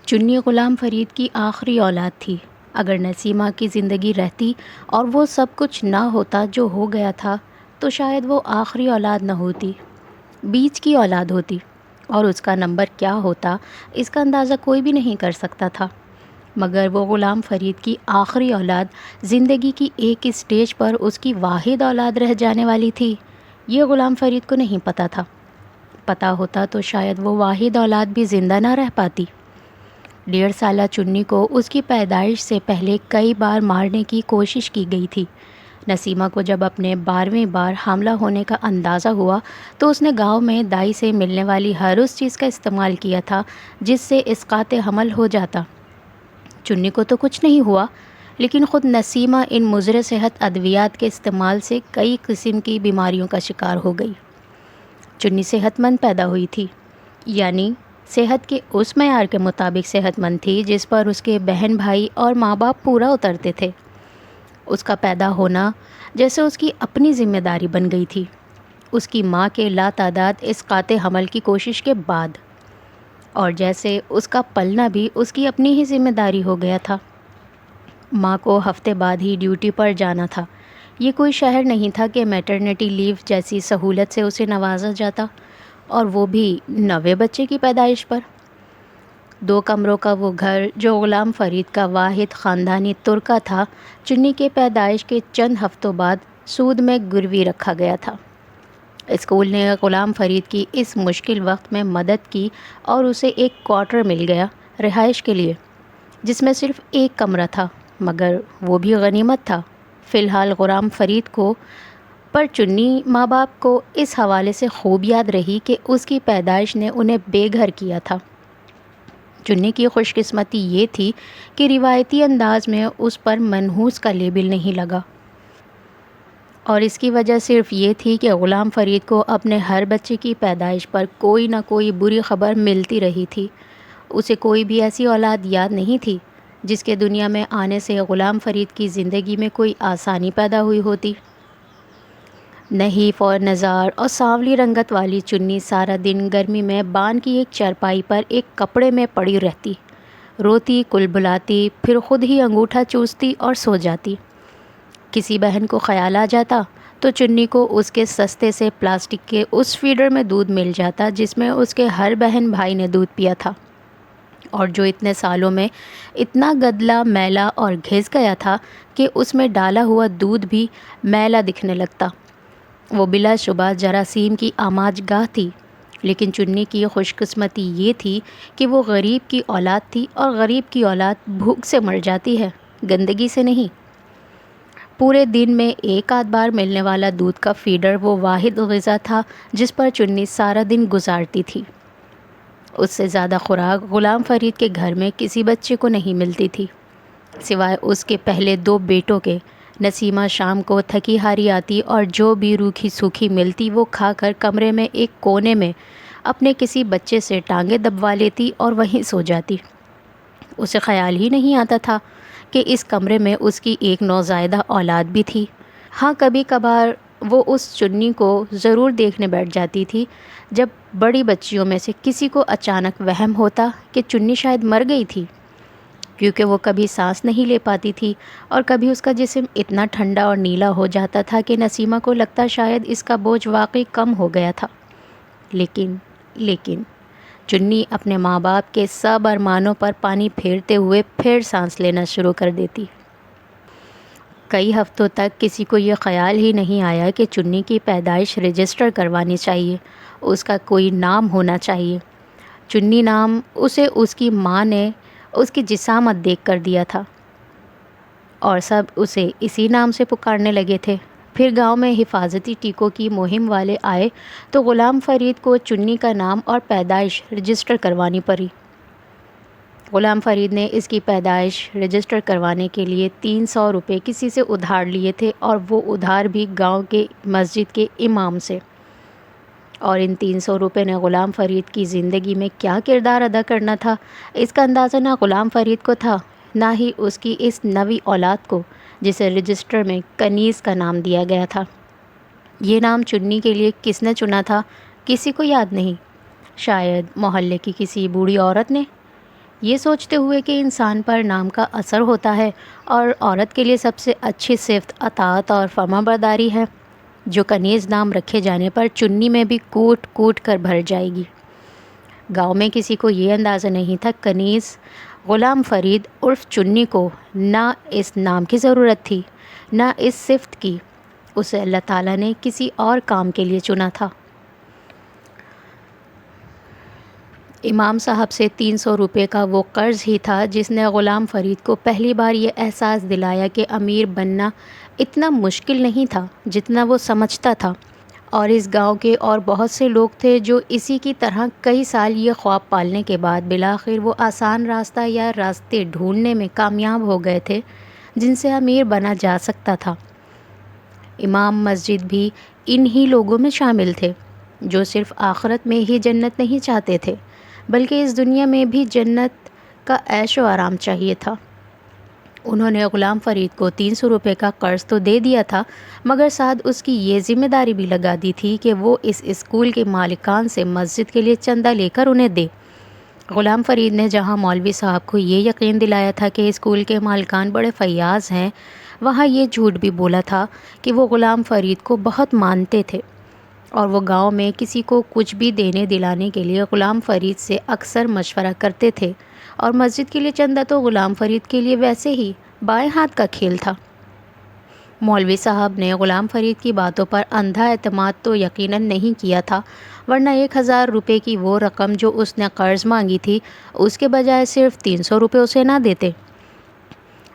چنی غلام فرید کی آخری اولاد تھی۔ اگر نسیمہ کی زندگی رہتی اور وہ سب کچھ نہ ہوتا جو ہو گیا تھا تو شاید وہ آخری اولاد نہ ہوتی، بیچ کی اولاد ہوتی، اور اس کا نمبر کیا ہوتا اس کا اندازہ کوئی بھی نہیں کر سکتا تھا۔ مگر وہ غلام فرید کی آخری اولاد زندگی کی ایک اسٹیج پر اس کی واحد اولاد رہ جانے والی تھی، یہ غلام فرید کو نہیں پتہ تھا۔ پتہ ہوتا تو شاید وہ واحد اولاد بھی زندہ نہ رہ پاتی۔ 1.5 سالہ چنی کو اس کی پیدائش سے پہلے کئی بار مارنے کی کوشش کی گئی تھی۔ نسیمہ کو جب اپنے 12ویں بار حاملہ ہونے کا اندازہ ہوا تو اس نے گاؤں میں دائی سے ملنے والی ہر اس چیز کا استعمال کیا تھا جس سے اسقاط حمل ہو جاتا۔ چنی کو تو کچھ نہیں ہوا، لیکن خود نسیمہ ان مضر صحت ادویات کے استعمال سے کئی قسم کی بیماریوں کا شکار ہو گئی۔ چنی صحت مند پیدا ہوئی تھی، یعنی صحت کے اس معیار کے مطابق صحت مند تھی جس پر اس کے بہن بھائی اور ماں باپ پورا اترتے تھے۔ اس کا پیدا ہونا جیسے اس کی اپنی ذمہ داری بن گئی تھی، اس کی ماں کے لاتعداد اسقاط حمل کی کوشش کے بعد، اور جیسے اس کا پلنا بھی اس کی اپنی ہی ذمہ داری ہو گیا تھا۔ ماں کو ہفتے بعد ہی ڈیوٹی پر جانا تھا۔ یہ کوئی شہر نہیں تھا کہ میٹرنیٹی لیو جیسی سہولت سے اسے نوازا جاتا، اور وہ بھی 9ویں بچے کی پیدائش پر۔ 2 کمروں کا وہ گھر جو غلام فرید کا واحد خاندانی ترکہ تھا، چنی کے پیدائش کے چند ہفتوں بعد سود میں گروی رکھا گیا تھا۔ اسکول نے غلام فرید کی اس مشکل وقت میں مدد کی اور اسے ایک کوارٹر مل گیا رہائش کے لیے، جس میں صرف 1 کمرہ تھا، مگر وہ بھی غنیمت تھا فی الحال غلام فرید کو۔ پر چنی ماں باپ کو اس حوالے سے خوب یاد رہی کہ اس کی پیدائش نے انہیں بے گھر کیا تھا۔ چنی کی خوش قسمتی یہ تھی کہ روایتی انداز میں اس پر منحوس کا لیبل نہیں لگا، اور اس کی وجہ صرف یہ تھی کہ غلام فرید کو اپنے ہر بچے کی پیدائش پر کوئی نہ کوئی بری خبر ملتی رہی تھی۔ اسے کوئی بھی ایسی اولاد یاد نہیں تھی جس کے دنیا میں آنے سے غلام فرید کی زندگی میں کوئی آسانی پیدا ہوئی ہوتی۔ نحیف اور نزار اور سانولی رنگت والی چنی سارا دن گرمی میں بان کی ایک چارپائی پر ایک کپڑے میں پڑی رہتی، روتی، کلبلاتی، پھر خود ہی انگوٹھا چوستی اور سو جاتی۔ کسی بہن کو خیال آ جاتا تو چنی کو اس کے سستے سے پلاسٹک کے اس فیڈر میں دودھ مل جاتا جس میں اس کے ہر بہن بھائی نے دودھ پیا تھا، اور جو اتنے سالوں میں اتنا گدلا، میلا اور گھس گیا تھا کہ اس میں ڈالا ہوا دودھ بھی میلا دکھنے لگتا۔ وہ بلا شبہ جراثیم کی آماج گاہ تھی، لیکن چنی کی خوش قسمتی یہ تھی کہ وہ غریب کی اولاد تھی، اور غریب کی اولاد بھوک سے مر جاتی ہے، گندگی سے نہیں۔ پورے دن میں 1 آدھ بار ملنے والا دودھ کا فیڈر وہ واحد غذا تھا جس پر چنی سارا دن گزارتی تھی۔ اس سے زیادہ خوراک غلام فرید کے گھر میں کسی بچے کو نہیں ملتی تھی، سوائے اس کے پہلے 2 بیٹوں کے۔ نسیمہ شام کو تھکی ہاری آتی اور جو بھی روکھی سوکھی ملتی وہ کھا کر کمرے میں ایک کونے میں اپنے کسی بچے سے ٹانگیں دبوا لیتی اور وہیں سو جاتی۔ اسے خیال ہی نہیں آتا تھا کہ اس کمرے میں اس کی ایک نوزائیدہ اولاد بھی تھی۔ ہاں، کبھی کبھار وہ اس چنی کو ضرور دیکھنے بیٹھ جاتی تھی جب بڑی بچیوں میں سے کسی کو اچانک وہم ہوتا کہ چنی شاید مر گئی تھی، کیونکہ وہ کبھی سانس نہیں لے پاتی تھی، اور کبھی اس کا جسم اتنا ٹھنڈا اور نیلا ہو جاتا تھا کہ نسیمہ کو لگتا شاید اس کا بوجھ واقعی کم ہو گیا تھا۔ لیکن چنی اپنے ماں باپ کے سب ارمانوں پر پانی پھیرتے ہوئے پھر سانس لینا شروع کر دیتی۔ کئی ہفتوں تک کسی کو یہ خیال ہی نہیں آیا کہ چنی کی پیدائش رجسٹر کروانی چاہیے، اس کا کوئی نام ہونا چاہیے۔ چنی نام اسے اس کی ماں نے اس کی جسامت دیکھ کر دیا تھا، اور سب اسے اسی نام سے پکارنے لگے تھے۔ پھر گاؤں میں حفاظتی ٹیکوں کی مہم والے آئے تو غلام فرید کو چنی کا نام اور پیدائش رجسٹر کروانی پڑی۔ غلام فرید نے اس کی پیدائش رجسٹر کروانے کے لیے 300 روپے کسی سے ادھار لیے تھے، اور وہ ادھار بھی گاؤں کے مسجد کے امام سے۔ اور ان 300 روپے نے غلام فرید کی زندگی میں کیا کردار ادا کرنا تھا، اس کا اندازہ نہ غلام فرید کو تھا، نہ ہی اس کی اس نویں اولاد کو جسے رجسٹر میں کنیز کا نام دیا گیا تھا۔ یہ نام چنی کے لیے کس نے چنا تھا، کسی کو یاد نہیں۔ شاید محلے کی کسی بوڑھی عورت نے، یہ سوچتے ہوئے کہ انسان پر نام کا اثر ہوتا ہے اور عورت کے لیے سب سے اچھی صفت اطاعت اور فرما برداری ہے، جو کنیز نام رکھے جانے پر چنی میں بھی کوٹ کوٹ کر بھر جائے گی۔ گاؤں میں کسی کو یہ اندازہ نہیں تھا کنیز غلام فرید عرف چنی کو نہ اس نام کی ضرورت تھی نہ اس صفت کی، اسے اللہ تعالیٰ نے کسی اور کام کے لیے چنا تھا۔ امام صاحب سے 300 روپے کا وہ قرض ہی تھا جس نے غلام فرید کو پہلی بار یہ احساس دلایا کہ امیر بننا اتنا مشکل نہیں تھا جتنا وہ سمجھتا تھا، اور اس گاؤں کے اور بہت سے لوگ تھے جو اسی کی طرح کئی سال یہ خواب پالنے کے بعد بالآخر وہ آسان راستہ یا راستے ڈھونڈنے میں کامیاب ہو گئے تھے جن سے امیر بنا جا سکتا تھا۔ امام مسجد بھی انہی لوگوں میں شامل تھے جو صرف آخرت میں ہی جنت نہیں چاہتے تھے بلکہ اس دنیا میں بھی جنت کا عیش و آرام چاہیے تھا۔ انہوں نے غلام فرید کو 300 روپے کا قرض تو دے دیا تھا، مگر ساتھ اس کی یہ ذمہ داری بھی لگا دی تھی کہ وہ اس اسکول کے مالکان سے مسجد کے لیے چندہ لے کر انہیں دے۔ غلام فرید نے جہاں مولوی صاحب کو یہ یقین دلایا تھا کہ اسکول کے مالکان بڑے فیاض ہیں، وہاں یہ جھوٹ بھی بولا تھا کہ وہ غلام فرید کو بہت مانتے تھے، اور وہ گاؤں میں کسی کو کچھ بھی دینے دلانے کے لیے غلام فرید سے اکثر مشورہ کرتے تھے، اور مسجد کے لیے چندہ تو غلام فرید کے لیے ویسے ہی بائیں ہاتھ کا کھیل تھا۔ مولوی صاحب نے غلام فرید کی باتوں پر اندھا اعتماد تو یقیناً نہیں کیا تھا، ورنہ 1000 روپے کی وہ رقم جو اس نے قرض مانگی تھی اس کے بجائے صرف 300 روپے اسے نہ دیتے،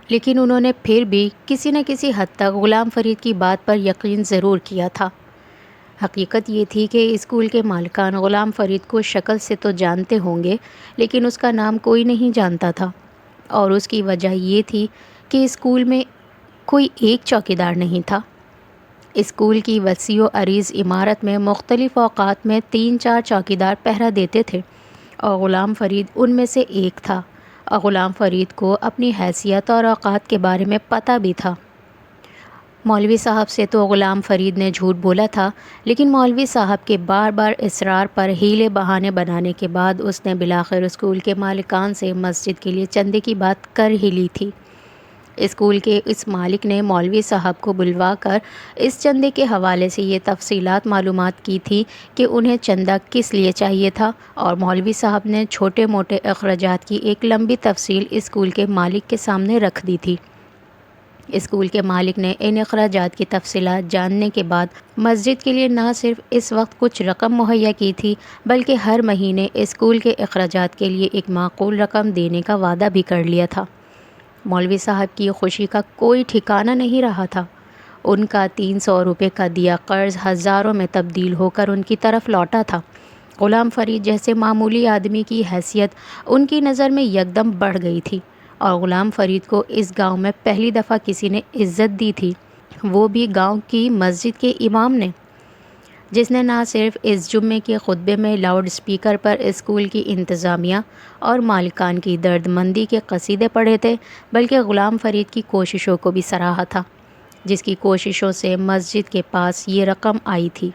لیکن انہوں نے پھر بھی کسی نہ کسی حد تک غلام فرید کی بات پر یقین ضرور کیا تھا۔ حقیقت یہ تھی کہ اسکول کے مالکان غلام فرید کو شکل سے تو جانتے ہوں گے لیکن اس کا نام کوئی نہیں جانتا تھا، اور اس کی وجہ یہ تھی کہ اسکول میں کوئی ایک چوکیدار نہیں تھا۔ اسکول کی وسیع و عریض عمارت میں مختلف اوقات میں 3-4 چوکیدار پہرا دیتے تھے، اور غلام فرید ان میں سے ایک تھا، اور غلام فرید کو اپنی حیثیت اور اوقات کے بارے میں پتہ بھی تھا۔ مولوی صاحب سے تو غلام فرید نے جھوٹ بولا تھا، لیکن مولوی صاحب کے بار بار اصرار پر ہیلے بہانے بنانے کے بعد اس نے بالآخر اسکول کے مالکان سے مسجد کے لیے چندے کی بات کر ہی لی تھی۔ اسکول کے اس مالک نے مولوی صاحب کو بلوا کر اس چندے کے حوالے سے یہ تفصیلات معلومات کی تھی کہ انہیں چندہ کس لیے چاہیے تھا، اور مولوی صاحب نے چھوٹے موٹے اخراجات کی ایک لمبی تفصیل اسکول کے مالک کے سامنے رکھ دی تھی۔ اسکول کے مالک نے ان اخراجات کی تفصیلات جاننے کے بعد مسجد کے لیے نہ صرف اس وقت کچھ رقم مہیا کی تھی بلکہ ہر مہینے اسکول کے اخراجات کے لیے ایک معقول رقم دینے کا وعدہ بھی کر لیا تھا۔ مولوی صاحب کی خوشی کا کوئی ٹھکانہ نہیں رہا تھا۔ ان کا 300 روپے کا دیا قرض ہزاروں میں تبدیل ہو کر ان کی طرف لوٹا تھا۔ غلام فرید جیسے معمولی آدمی کی حیثیت ان کی نظر میں یکدم بڑھ گئی تھی، اور غلام فرید کو اس گاؤں میں پہلی دفعہ کسی نے عزت دی تھی، وہ بھی گاؤں کی مسجد کے امام نے، جس نے نہ صرف اس جمعے کے خطبے میں لاؤڈ اسپیکر پر اسکول کی انتظامیہ اور مالکان کی درد مندی کے قصیدے پڑھے تھے بلکہ غلام فرید کی کوششوں کو بھی سراہا تھا، جس کی کوششوں سے مسجد کے پاس یہ رقم آئی تھی۔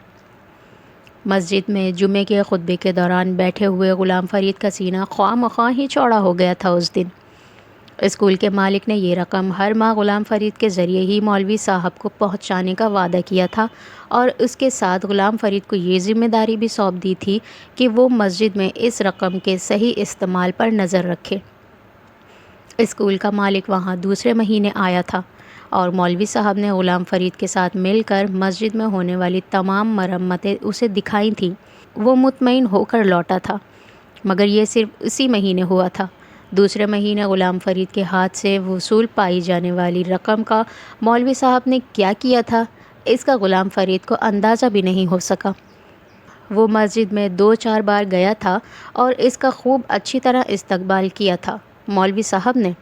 مسجد میں جمعے کے خطبے کے دوران بیٹھے ہوئے غلام فرید کا سینہ خواہ مخواہ ہی چوڑا ہو گیا تھا۔ اس دن اسکول کے مالک نے یہ رقم ہر ماہ غلام فرید کے ذریعے ہی مولوی صاحب کو پہنچانے کا وعدہ کیا تھا، اور اس کے ساتھ غلام فرید کو یہ ذمہ داری بھی سونپ دی تھی کہ وہ مسجد میں اس رقم کے صحیح استعمال پر نظر رکھے۔ اسکول کا مالک وہاں دوسرے مہینے آیا تھا، اور مولوی صاحب نے غلام فرید کے ساتھ مل کر مسجد میں ہونے والی تمام مرمتیں اسے دکھائی تھیں۔ وہ مطمئن ہو کر لوٹا تھا، مگر یہ صرف اسی مہینے ہوا تھا۔ دوسرے مہینے غلام فرید کے ہاتھ سے وصول پائی جانے والی رقم کا مولوی صاحب نے کیا کیا تھا، اس کا غلام فرید کو اندازہ بھی نہیں ہو سکا۔ وہ مسجد میں 2-4 بار گیا تھا اور اس کا خوب اچھی طرح استقبال کیا تھا۔ مولوی صاحب نے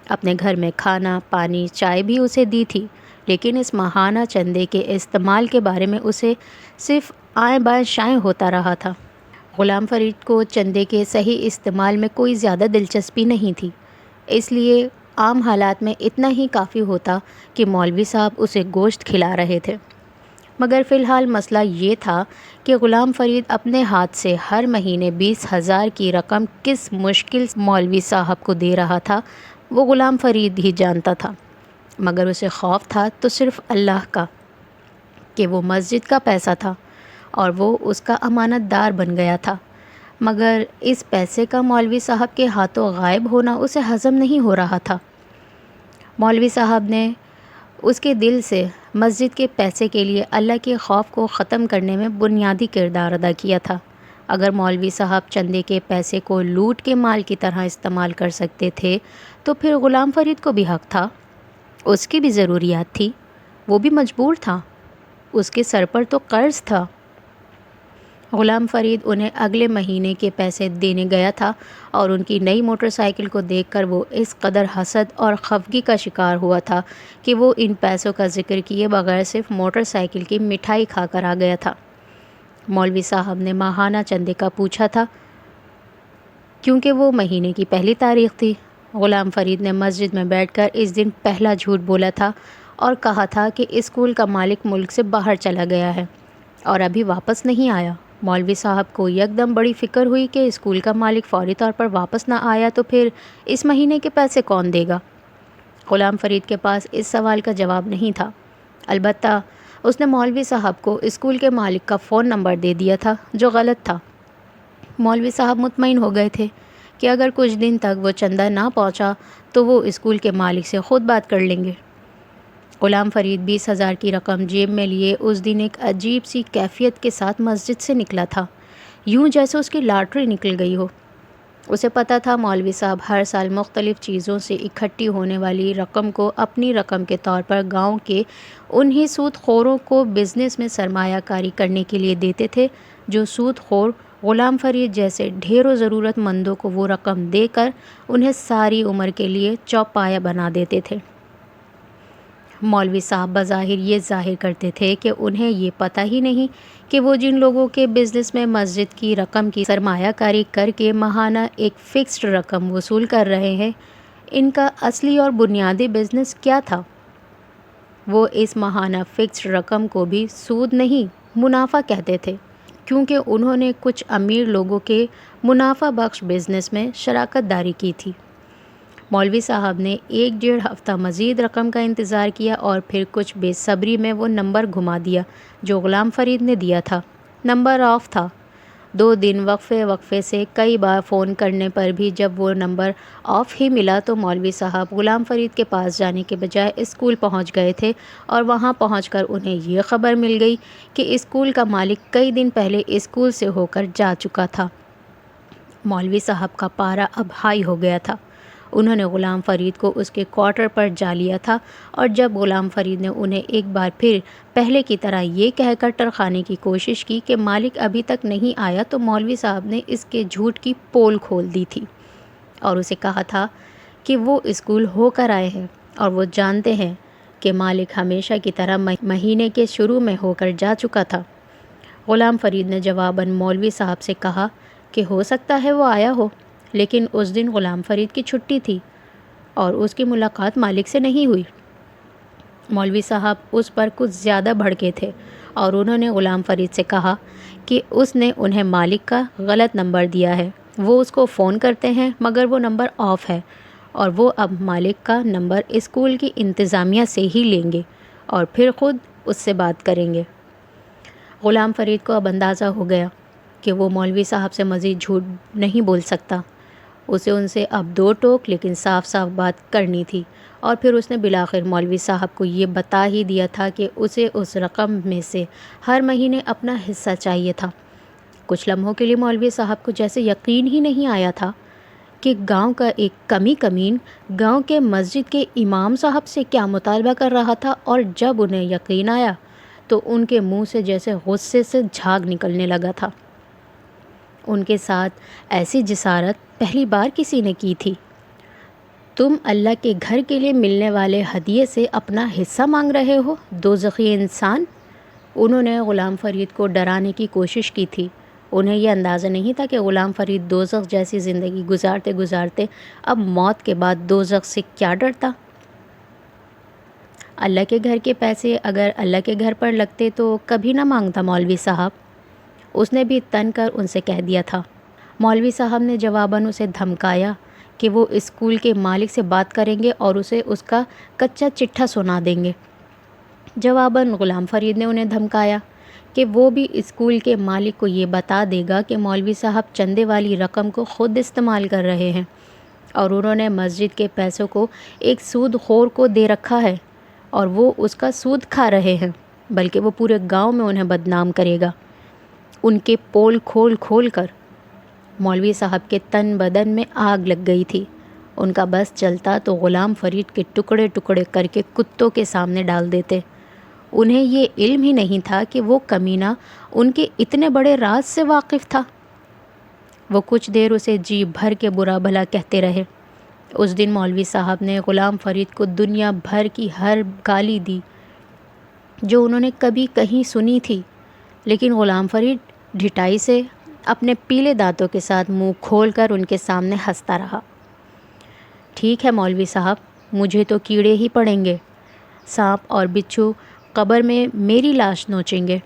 اپنے گھر میں کھانا، پانی، چائے بھی اسے دی تھی، لیکن اس ماہانہ چندے کے استعمال کے بارے میں اسے صرف آئیں بائیں شائیں ہوتا رہا تھا۔ غلام فرید کو چندے کے صحیح استعمال میں کوئی زیادہ دلچسپی نہیں تھی، اس لیے عام حالات میں اتنا ہی کافی ہوتا کہ مولوی صاحب اسے گوشت کھلا رہے تھے، مگر فی الحال مسئلہ یہ تھا کہ غلام فرید اپنے ہاتھ سے ہر مہینے 20,000 کی رقم کس مشکل مولوی صاحب کو دے رہا تھا وہ غلام فرید ہی جانتا تھا، مگر اسے خوف تھا تو صرف اللہ کا کہ وہ مسجد کا پیسہ تھا اور وہ اس کا امانت دار بن گیا تھا، مگر اس پیسے کا مولوی صاحب کے ہاتھوں غائب ہونا اسے ہضم نہیں ہو رہا تھا۔ مولوی صاحب نے اس کے دل سے مسجد کے پیسے کے لیے اللہ کے خوف کو ختم کرنے میں بنیادی کردار ادا کیا تھا۔ اگر مولوی صاحب چندے کے پیسے کو لوٹ کے مال کی طرح استعمال کر سکتے تھے تو پھر غلام فرید کو بھی حق تھا، اس کی بھی ضروریات تھی، وہ بھی مجبور تھا، اس کے سر پر تو قرض تھا۔ غلام فرید انہیں اگلے مہینے کے پیسے دینے گیا تھا اور ان کی نئی موٹر سائیکل کو دیکھ کر وہ اس قدر حسد اور خفگی کا شکار ہوا تھا کہ وہ ان پیسوں کا ذکر کیے بغیر صرف موٹر سائیکل کی مٹھائی کھا کر آ گیا تھا۔ مولوی صاحب نے ماہانہ چندے کا پوچھا تھا کیونکہ وہ مہینے کی پہلی تاریخ تھی۔ غلام فرید نے مسجد میں بیٹھ کر اس دن پہلا جھوٹ بولا تھا اور کہا تھا کہ اسکول کا مالک ملک سے باہر چلا گیا ہے اور ابھی واپس نہیں آیا۔ مولوی صاحب کو یکدم بڑی فکر ہوئی کہ اسکول کا مالک فوری طور پر واپس نہ آیا تو پھر اس مہینے کے پیسے کون دے گا؟ غلام فرید کے پاس اس سوال کا جواب نہیں تھا، البتہ اس نے مولوی صاحب کو اسکول کے مالک کا فون نمبر دے دیا تھا جو غلط تھا۔ مولوی صاحب مطمئن ہو گئے تھے کہ اگر کچھ دن تک وہ چندہ نہ پہنچا تو وہ اسکول کے مالک سے خود بات کر لیں گے۔ غلام فرید 20,000 کی رقم جیب میں لیے اس دن ایک عجیب سی کیفیت کے ساتھ مسجد سے نکلا تھا، یوں جیسے اس کی لاٹری نکل گئی ہو۔ اسے پتہ تھا مولوی صاحب ہر سال مختلف چیزوں سے اکٹھی ہونے والی رقم کو اپنی رقم کے طور پر گاؤں کے انہی سود خوروں کو بزنس میں سرمایہ کاری کرنے کے لیے دیتے تھے، جو سود خور غلام فرید جیسے ڈھیروں ضرورت مندوں کو وہ رقم دے کر انہیں ساری عمر کے لیے چوپایا بنا دیتے تھے۔ مولوی صاحب بظاہر یہ ظاہر کرتے تھے کہ انہیں یہ پتہ ہی نہیں کہ وہ جن لوگوں کے بزنس میں مسجد کی رقم کی سرمایہ کاری کر کے ماہانہ ایک فکسڈ رقم وصول کر رہے ہیں، ان کا اصلی اور بنیادی بزنس کیا تھا۔ وہ اس ماہانہ فکسڈ رقم کو بھی سود نہیں منافع کہتے تھے، کیونکہ انہوں نے کچھ امیر لوگوں کے منافع بخش بزنس میں شراکت داری کی تھی۔ مولوی صاحب نے 1 ڈیڑھ ہفتہ مزید رقم کا انتظار کیا اور پھر کچھ بے صبری میں وہ نمبر گھما دیا جو غلام فرید نے دیا تھا۔ نمبر آف تھا۔ 2 دن وقفے سے کئی بار فون کرنے پر بھی جب وہ نمبر آف ہی ملا تو مولوی صاحب غلام فرید کے پاس جانے کے بجائے اسکول پہنچ گئے تھے اور وہاں پہنچ کر انہیں یہ خبر مل گئی کہ اسکول کا مالک کئی دن پہلے اسکول سے ہو کر جا چکا تھا۔ مولوی صاحب کا پارا اب ہائی ہو گیا تھا۔ انہوں نے غلام فرید کو اس کے کوارٹر پر جا لیا تھا اور جب غلام فرید نے انہیں ایک بار پھر پہلے کی طرح یہ کہہ کر ٹرخانے کی کوشش کی کہ مالک ابھی تک نہیں آیا تو مولوی صاحب نے اس کے جھوٹ کی پول کھول دی تھی اور اسے کہا تھا کہ وہ اسکول ہو کر آئے ہیں اور وہ جانتے ہیں کہ مالک ہمیشہ کی طرح مہینے کے شروع میں ہو کر جا چکا تھا۔ غلام فرید نے جواباً مولوی صاحب سے کہا کہ ہو سکتا ہے وہ آیا ہو، لیکن اس دن غلام فرید کی چھٹی تھی اور اس کی ملاقات مالک سے نہیں ہوئی۔ مولوی صاحب اس پر کچھ زیادہ بھڑکے تھے اور انہوں نے غلام فرید سے کہا کہ اس نے انہیں مالک کا غلط نمبر دیا ہے، وہ اس کو فون کرتے ہیں مگر وہ نمبر آف ہے اور وہ اب مالک کا نمبر اسکول کی انتظامیہ سے ہی لیں گے اور پھر خود اس سے بات کریں گے۔ غلام فرید کو اب اندازہ ہو گیا کہ وہ مولوی صاحب سے مزید جھوٹ نہیں بول سکتا۔ اسے ان سے اب 2 ٹوک لیکن صاف صاف بات کرنی تھی اور پھر اس نے بالآخر مولوی صاحب کو یہ بتا ہی دیا تھا کہ اسے اس رقم میں سے ہر مہینے اپنا حصہ چاہیے تھا۔ کچھ لمحوں کے لیے مولوی صاحب کو جیسے یقین ہی نہیں آیا تھا کہ گاؤں کا ایک کمین گاؤں کے مسجد کے امام صاحب سے کیا مطالبہ کر رہا تھا، اور جب انہیں یقین آیا تو ان کے منہ سے جیسے غصے سے جھاگ نکلنے لگا تھا۔ ان کے ساتھ ایسی جسارت پہلی بار کسی نے کی تھی۔ تم اللہ کے گھر کے لیے ملنے والے ہدیے سے اپنا حصہ مانگ رہے ہو، دوزخی انسان۔ انہوں نے غلام فرید کو ڈرانے کی کوشش کی تھی۔ انہیں یہ اندازہ نہیں تھا کہ غلام فرید دوزخ جیسی زندگی گزارتے اب موت کے بعد دوزخ سے کیا ڈرتا۔ اللہ کے گھر کے پیسے اگر اللہ کے گھر پر لگتے تو کبھی نہ مانگتا مولوی صاحب، اس نے بھی تن کر ان سے کہہ دیا تھا۔ مولوی صاحب نے جواباً اسے دھمکایا کہ وہ اسکول کے مالک سے بات کریں گے اور اسے اس کا کچا چٹھا سنا دیں گے۔ جواباً غلام فرید نے انہیں دھمکایا کہ وہ بھی اسکول کے مالک کو یہ بتا دے گا کہ مولوی صاحب چندے والی رقم کو خود استعمال کر رہے ہیں اور انہوں نے مسجد کے پیسوں کو ایک سود خور کو دے رکھا ہے اور وہ اس کا سود کھا رہے ہیں، بلکہ وہ پورے گاؤں میں انہیں بدنام کرے گا۔ ان کے پول کھول کھول کر مولوی صاحب کے تن بدن میں آگ لگ گئی تھی۔ ان کا بس چلتا تو غلام فرید کے ٹکڑے ٹکڑے کر کے کتوں کے سامنے ڈال دیتے۔ انہیں یہ علم ہی نہیں تھا کہ وہ کمینہ ان کے اتنے بڑے راز سے واقف تھا۔ وہ کچھ دیر اسے جی بھر کے برا بھلا کہتے رہے۔ اس دن مولوی صاحب نے غلام فرید کو دنیا بھر کی ہر گالی دی جو انہوں نے کبھی کہیں سنی تھی، لیکن غلام فرید ڈھٹائی سے اپنے پیلے دانتوں کے ساتھ منہ کھول کر ان کے سامنے ہنستا رہا۔ ٹھیک ہے مولوی صاحب، مجھے تو کیڑے ہی پڑیں گے، سانپ اور بچھو قبر میں میری لاش نوچیں گے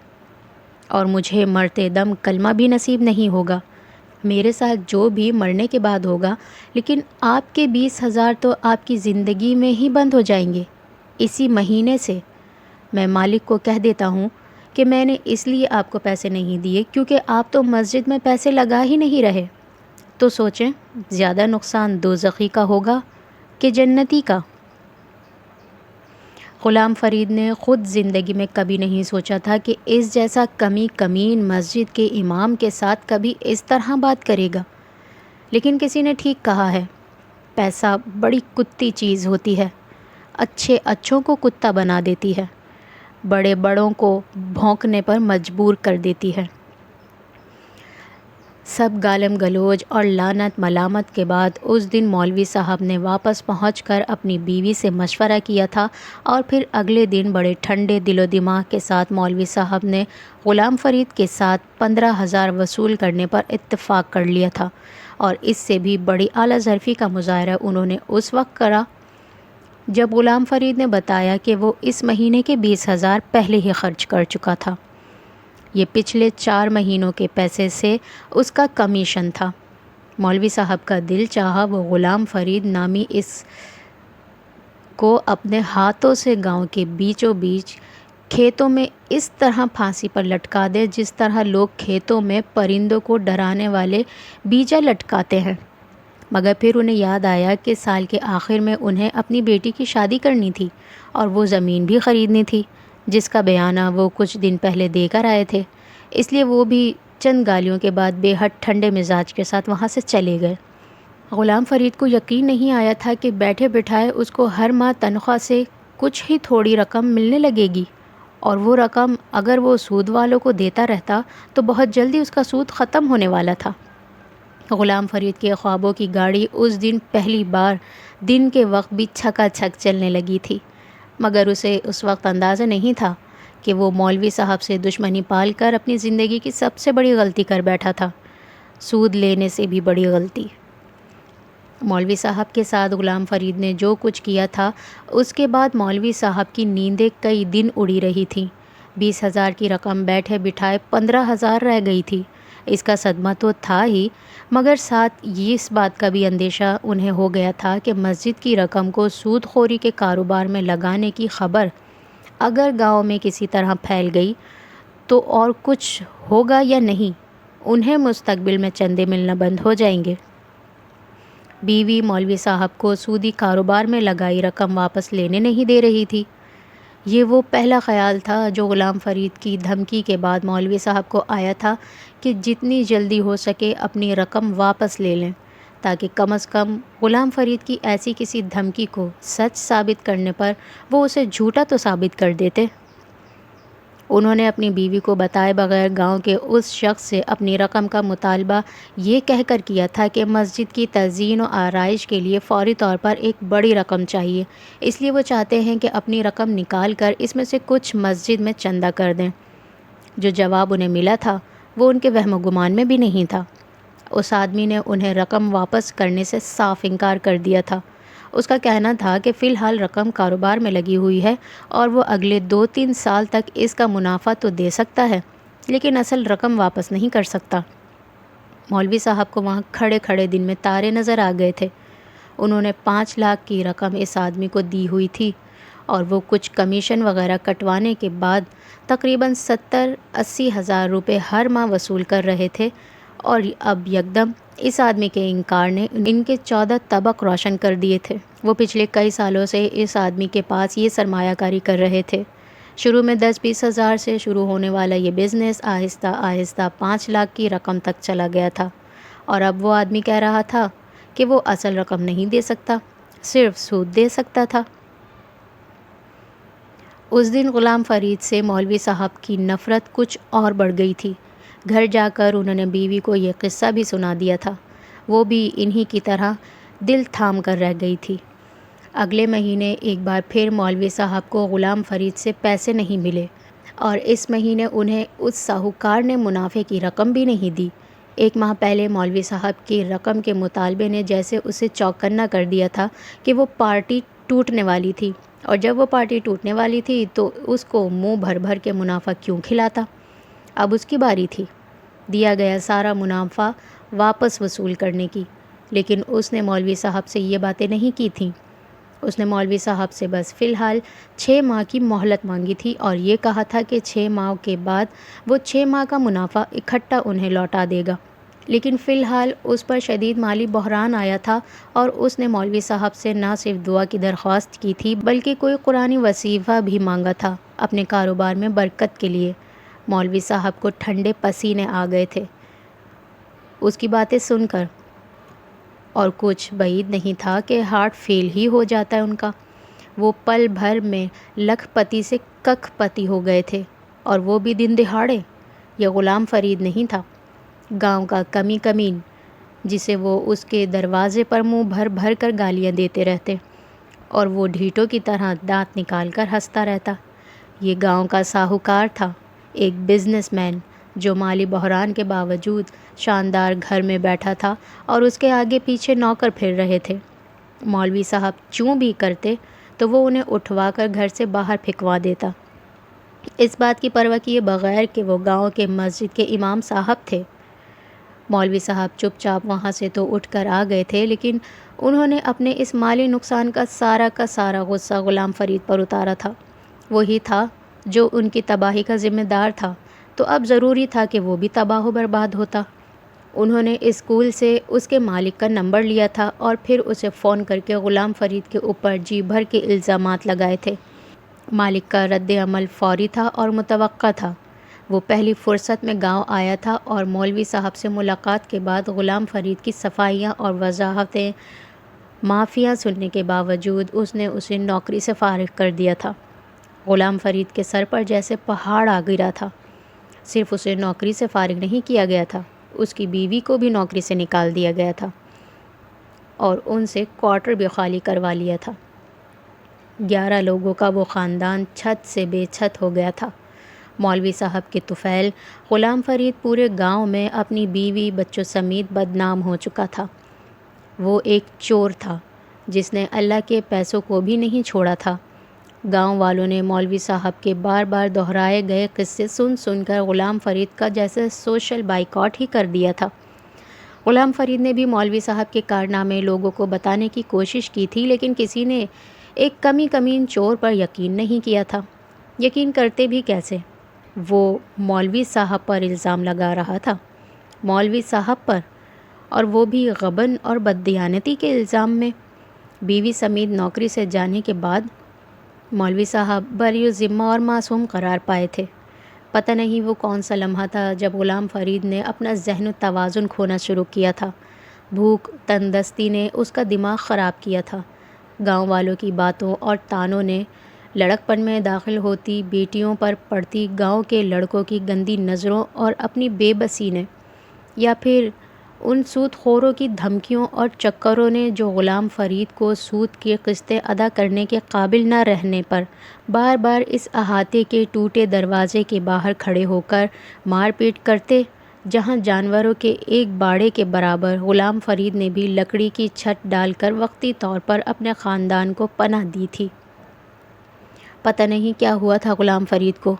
اور مجھے مرتے دم کلمہ بھی نصیب نہیں ہوگا۔ میرے ساتھ جو بھی مرنے کے بعد ہوگا، لیکن آپ کے 20,000 تو آپ کی زندگی میں ہی بند ہو جائیں گے اسی مہینے سے۔ میں مالک کو کہہ دیتا ہوں کہ میں نے اس لیے آپ کو پیسے نہیں دیے کیونکہ آپ تو مسجد میں پیسے لگا ہی نہیں رہے، تو سوچیں زیادہ نقصان دوزخی کا ہوگا کہ جنتی کا۔ غلام فرید نے خود زندگی میں کبھی نہیں سوچا تھا کہ اس جیسا کمین مسجد کے امام کے ساتھ کبھی اس طرح بات کرے گا، لیکن کسی نے ٹھیک کہا ہے، پیسہ بڑی کتی چیز ہوتی ہے، اچھے اچھوں کو کتا بنا دیتی ہے، بڑے بڑوں کو بھونکنے پر مجبور کر دیتی ہے۔ سب گالم گلوچ اور لعنت ملامت کے بعد اس دن مولوی صاحب نے واپس پہنچ کر اپنی بیوی سے مشورہ کیا تھا اور پھر اگلے دن بڑے ٹھنڈے دل و دماغ کے ساتھ مولوی صاحب نے غلام فرید کے ساتھ 15,000 وصول کرنے پر اتفاق کر لیا تھا، اور اس سے بھی بڑی اعلیٰ ظرفی کا مظاہرہ انہوں نے اس وقت کرا جب غلام فرید نے بتایا کہ وہ اس مہینے کے 20,000 پہلے ہی خرچ کر چکا تھا۔ یہ پچھلے 4 مہینوں کے پیسے سے اس کا کمیشن تھا۔ مولوی صاحب کا دل چاہا وہ غلام فرید نامی اس کو اپنے ہاتھوں سے گاؤں کے بیچوں بیچ کھیتوں میں اس طرح پھانسی پر لٹکا دے جس طرح لوگ کھیتوں میں پرندوں کو ڈرانے والے بیجا لٹکاتے ہیں، مگر پھر انہیں یاد آیا کہ سال کے آخر میں انہیں اپنی بیٹی کی شادی کرنی تھی اور وہ زمین بھی خریدنی تھی جس کا بیانہ وہ کچھ دن پہلے دے کر آئے تھے، اس لیے وہ بھی چند گالیوں کے بعد بے حد ٹھنڈے مزاج کے ساتھ وہاں سے چلے گئے۔ غلام فرید کو یقین نہیں آیا تھا کہ بیٹھے بٹھائے اس کو ہر ماہ تنخواہ سے کچھ ہی تھوڑی رقم ملنے لگے گی، اور وہ رقم اگر وہ سود والوں کو دیتا رہتا تو بہت جلدی اس کا سود ختم ہونے والا تھا۔ غلام فرید کے خوابوں کی گاڑی اس دن پہلی بار دن کے وقت بھی چھکا چھک چلنے لگی تھی، مگر اسے اس وقت اندازہ نہیں تھا کہ وہ مولوی صاحب سے دشمنی پال کر اپنی زندگی کی سب سے بڑی غلطی کر بیٹھا تھا، سود لینے سے بھی بڑی غلطی۔ مولوی صاحب کے ساتھ غلام فرید نے جو کچھ کیا تھا اس کے بعد مولوی صاحب کی نیندیں کئی دن اڑی رہی تھیں۔ 20,000 کی رقم بیٹھے بٹھائے 15,000 رہ گئی تھی۔ اس کا صدمہ تو تھا ہی، مگر ساتھ یہ اس بات کا بھی اندیشہ انہیں ہو گیا تھا کہ مسجد کی رقم کو سود خوری کے کاروبار میں لگانے کی خبر اگر گاؤں میں کسی طرح پھیل گئی تو اور کچھ ہوگا یا نہیں، انہیں مستقبل میں چندے ملنا بند ہو جائیں گے۔ بیوی مولوی صاحب کو سودی کاروبار میں لگائی رقم واپس لینے نہیں دے رہی تھی۔ یہ وہ پہلا خیال تھا جو غلام فرید کی دھمکی کے بعد مولوی صاحب کو آیا تھا کہ جتنی جلدی ہو سکے اپنی رقم واپس لے لیں، تاکہ کم از کم غلام فرید کی ایسی کسی دھمکی کو سچ ثابت کرنے پر وہ اسے جھوٹا تو ثابت کر دیتے۔ انہوں نے اپنی بیوی کو بتائے بغیر گاؤں کے اس شخص سے اپنی رقم کا مطالبہ یہ کہہ کر کیا تھا کہ مسجد کی تزئین و آرائش کے لیے فوری طور پر ایک بڑی رقم چاہیے، اس لیے وہ چاہتے ہیں کہ اپنی رقم نکال کر اس میں سے کچھ مسجد میں چندہ کر دیں۔ جو جواب انہیں ملا تھا وہ ان کے وہم و گمان میں بھی نہیں تھا۔ اس آدمی نے انہیں رقم واپس کرنے سے صاف انکار کر دیا تھا اس کا کہنا تھا کہ فی الحال رقم کاروبار میں لگی ہوئی ہے اور وہ اگلے 2-3 سال تک اس کا منافع تو دے سکتا ہے لیکن اصل رقم واپس نہیں کر سکتا۔ مولوی صاحب کو وہاں کھڑے کھڑے دن میں تارے نظر آ گئے تھے۔ انہوں نے 5 لاکھ کی رقم اس آدمی کو دی ہوئی تھی اور وہ کچھ کمیشن وغیرہ کٹوانے کے بعد تقریباً 70-80 ہزار روپے ہر ماہ وصول کر رہے تھے، اور اب یکدم اس آدمی کے انکار نے ان کے 14 طبق روشن کر دیے تھے۔ وہ پچھلے کئی سالوں سے اس آدمی کے پاس یہ سرمایہ کاری کر رہے تھے۔ شروع میں 10-20 ہزار سے شروع ہونے والا یہ بزنس آہستہ آہستہ 5 لاکھ کی رقم تک چلا گیا تھا، اور اب وہ آدمی کہہ رہا تھا کہ وہ اصل رقم نہیں دے سکتا، صرف سود دے سکتا تھا۔ اس دن غلام فرید سے مولوی صاحب کی نفرت کچھ اور بڑھ گئی تھی۔ گھر جا کر انہوں نے بیوی کو یہ قصہ بھی سنا دیا تھا۔ وہ بھی انہی کی طرح دل تھام کر رہ گئی تھی۔ اگلے مہینے ایک بار پھر مولوی صاحب کو غلام فرید سے پیسے نہیں ملے، اور اس مہینے انہیں اس ساہوکار نے منافع کی رقم بھی نہیں دی۔ 1 ماہ پہلے مولوی صاحب کی رقم کے مطالبے نے جیسے اسے چوکنا کر دیا تھا کہ وہ پارٹی ٹوٹنے والی تھی، اور جب وہ پارٹی ٹوٹنے والی تھی تو اس کو منہ بھر بھر کے منافع کیوں کھلاتا۔ اب اس کی باری تھی دیا گیا سارا منافع واپس وصول کرنے کی، لیکن اس نے مولوی صاحب سے یہ باتیں نہیں کی تھیں۔ اس نے مولوی صاحب سے بس فی الحال 6 ماہ کی مہلت مانگی تھی اور یہ کہا تھا کہ 6 ماہ کے بعد وہ 6 ماہ کا منافع اکٹھا انہیں لوٹا دے گا، لیکن فی الحال اس پر شدید مالی بحران آیا تھا اور اس نے مولوی صاحب سے نہ صرف دعا کی درخواست کی تھی بلکہ کوئی قرآنی وظیفہ بھی مانگا تھا اپنے کاروبار میں برکت کے لیے۔ مولوی صاحب کو ٹھنڈے پسینے آ گئے تھے اس کی باتیں سن کر، اور کچھ بعید نہیں تھا کہ ہارٹ فیل ہی ہو جاتا ہے ان کا۔ وہ پل بھر میں لکھ پتی سے ککھ پتی ہو گئے تھے، اور وہ بھی دن دہاڑے۔ یہ غلام فرید نہیں تھا، گاؤں کا کمی کمین جسے وہ اس کے دروازے پر منہ بھر بھر کر گالیاں دیتے رہتے اور وہ ڈھیٹوں کی طرح دانت نکال کر ہنستا رہتا۔ یہ گاؤں کا ساہوکار تھا، ایک بزنس مین جو مالی بحران کے باوجود شاندار گھر میں بیٹھا تھا اور اس کے آگے پیچھے نوکر پھر رہے تھے۔ مولوی صاحب چوں بھی کرتے تو وہ انہیں اٹھوا کر گھر سے باہر پھینکوا دیتا، اس بات کی پرواہ کیے بغیر کہ وہ گاؤں کے مسجد کے امام صاحب تھے۔ مولوی صاحب چپ چاپ وہاں سے تو اٹھ کر آ گئے تھے، لیکن انہوں نے اپنے اس مالی نقصان کا سارا غصہ غلام فرید پر اتارا تھا۔ وہی تھا جو ان کی تباہی کا ذمہ دار تھا، تو اب ضروری تھا کہ وہ بھی تباہ و برباد ہوتا۔ انہوں نے اسکول سے اس کے مالک کا نمبر لیا تھا اور پھر اسے فون کر کے غلام فرید کے اوپر جی بھر کے الزامات لگائے تھے۔ مالک کا رد عمل فوری تھا اور متوقع تھا۔ وہ پہلی فرصت میں گاؤں آیا تھا اور مولوی صاحب سے ملاقات کے بعد غلام فرید کی صفائیاں اور وضاحتیں معافیاں سننے کے باوجود اس نے اسے نوکری سے فارغ کر دیا تھا۔ غلام فرید کے سر پر جیسے پہاڑ آ گرا تھا۔ صرف اسے نوکری سے فارغ نہیں کیا گیا تھا، اس کی بیوی کو بھی نوکری سے نکال دیا گیا تھا اور ان سے کوارٹر بھی خالی کروا لیا تھا۔ 11 لوگوں کا وہ خاندان چھت سے بے چھت ہو گیا تھا۔ مولوی صاحب کے طفیل غلام فرید پورے گاؤں میں اپنی بیوی بچوں سمیت بدنام ہو چکا تھا۔ وہ ایک چور تھا جس نے اللہ کے پیسوں کو بھی نہیں چھوڑا تھا۔ گاؤں والوں نے مولوی صاحب کے بار بار دہرائے گئے قصے سن سن کر غلام فرید کا جیسے سوشل بائیکاٹ ہی کر دیا تھا۔ غلام فرید نے بھی مولوی صاحب کے کارنامے لوگوں کو بتانے کی کوشش کی تھی، لیکن کسی نے ایک کمی کمین چور پر یقین نہیں کیا تھا۔ یقین کرتے بھی کیسے؟ وہ مولوی صاحب پر الزام لگا رہا تھا، مولوی صاحب پر، اور وہ بھی غبن اور بددیانتی کے الزام میں۔ بیوی سمیت نوکری سے جانے کے بعد مولوی صاحب بری ذمہ اور معصوم قرار پائے تھے۔ پتہ نہیں وہ کون سا لمحہ تھا جب غلام فرید نے اپنا ذہن و توازن کھونا شروع کیا تھا۔ بھوک تندرستی نے اس کا دماغ خراب کیا تھا۔ گاؤں والوں کی باتوں اور طعنوں نے لڑک پن میں داخل ہوتی بیٹیوں پر پڑتی گاؤں کے لڑکوں کی گندی نظروں اور اپنی بے بسی نے، یا پھر ان سود خوروں کی دھمکیوں اور چکروں نے جو غلام فرید کو سود کی قسطیں ادا کرنے کے قابل نہ رہنے پر بار بار اس احاطے کے ٹوٹے دروازے کے باہر کھڑے ہو کر مار پیٹ کرتے، جہاں جانوروں کے ایک باڑے کے برابر غلام فرید نے بھی لکڑی کی چھت ڈال کر وقتی طور پر اپنے خاندان کو پناہ دی تھی۔ پتہ نہیں کیا ہوا تھا غلام فرید کو،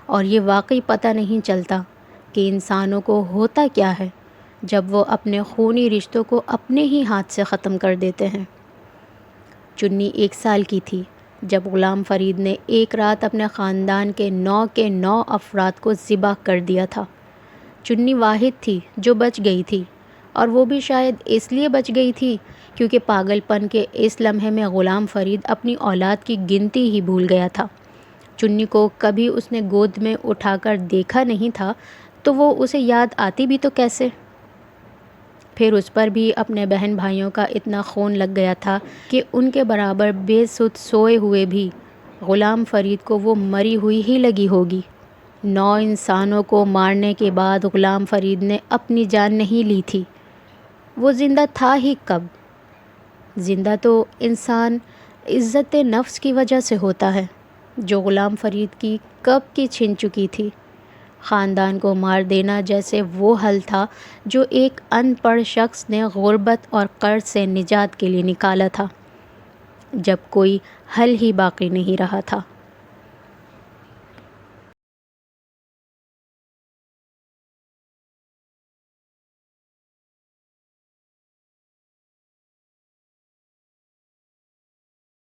اور یہ واقعی پتہ نہیں چلتا کہ انسانوں کو ہوتا کیا ہے جب وہ اپنے خونی رشتوں کو اپنے ہی ہاتھ سے ختم کر دیتے ہیں۔ چنی 1 سال کی تھی جب غلام فرید نے ایک رات اپنے خاندان کے 9 افراد کو ذبح کر دیا تھا۔ چنی واحد تھی جو بچ گئی تھی، اور وہ بھی شاید اس لیے بچ گئی تھی کیونکہ پاگل پن کے اس لمحے میں غلام فرید اپنی اولاد کی گنتی ہی بھول گیا تھا۔ چنی کو کبھی اس نے گود میں اٹھا کر دیکھا نہیں تھا، تو وہ اسے یاد آتی بھی تو کیسے؟ پھر اس پر بھی اپنے بہن بھائیوں کا اتنا خون لگ گیا تھا کہ ان کے برابر بے سدھ سوئے ہوئے بھی غلام فرید کو وہ مری ہوئی ہی لگی ہوگی۔ 9 انسانوں کو مارنے کے بعد غلام فرید نے اپنی جان نہیں لی تھی۔ وہ زندہ تھا ہی کب؟ زندہ تو انسان عزت نفس کی وجہ سے ہوتا ہے، جو غلام فرید کی کب کی چھن چکی تھی۔ خاندان کو مار دینا جیسے وہ حل تھا جو ایک ان پڑھ شخص نے غربت اور قرض سے نجات کے لیے نکالا تھا، جب کوئی حل ہی باقی نہیں رہا تھا۔